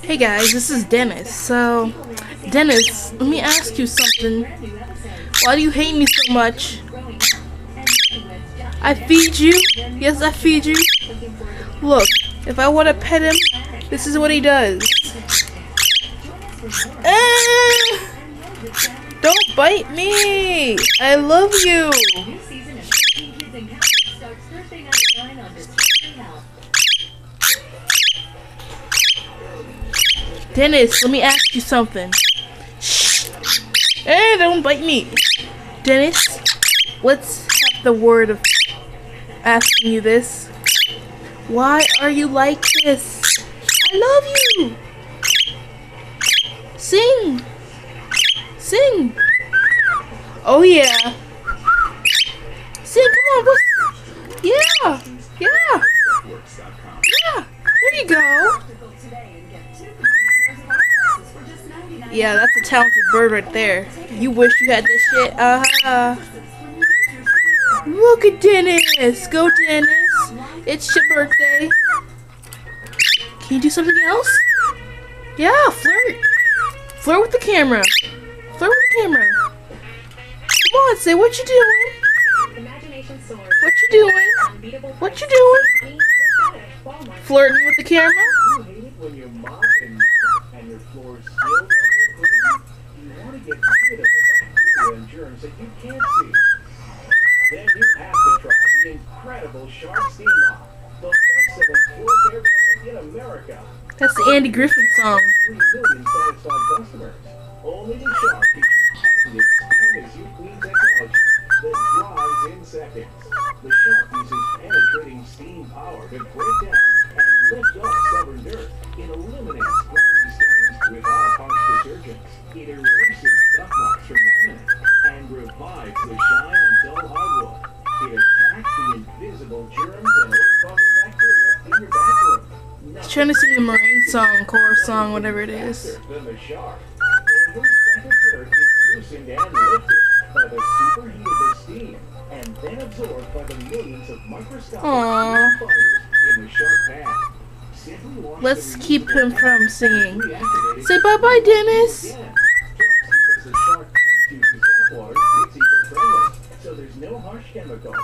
Hey guys, this is Dennis. So, Dennis, let me ask you something. Why do you hate me so much? I feed you? Yes, I feed you. Look, if I want to pet him, this is what he does. Don't bite me! I love you! Dennis, let me ask you something. Shh! Don't bite me! Dennis, let's have the word of asking you this. Why are you like this? I love you! Sing! Sing! Oh yeah! Sing, come on! Yeah! Yeah! Yeah! There you go! Yeah, that's a talented bird right there. You wish you had this shit. Look at Dennis! Go Dennis! It's your birthday. Can you do something else? Yeah, flirt! Flirt with the camera. Flirt with the camera. Come on, say what you doing. What you doing? What you doing? Flirting with the camera? When your mop and your floors still don't look clean, you want to get rid of the bacteria and germs that you can't see. Then you have to try the incredible Shark Steam Mop, the best-selling floor care product in America. That's the Andy Griffith song. 3 million satisfied customers. Only the Shark features patented steam as you clean technology that dries in seconds. The Shark uses penetrating steam power to break down and lift up stubborn dirt. It eliminates grimy stains without harsh detergents. It erases scuff marks from laminate and revives the shine on dull hardwood. It attacks the invisible germs and odor-causing bacteria in your bathroom. He's trying to sing the Marine song, chorus song, whatever it is. Than the Shark. Every speck of dirt is loosened and lifted by the superheated steam and then absorbed by the millions of microscopic fibers in the Shark pad. Let's keep him from singing. Say bye-bye, Dennis. Because the Shark just uses tap water, it's eco-friendly, so there's no harsh chemicals.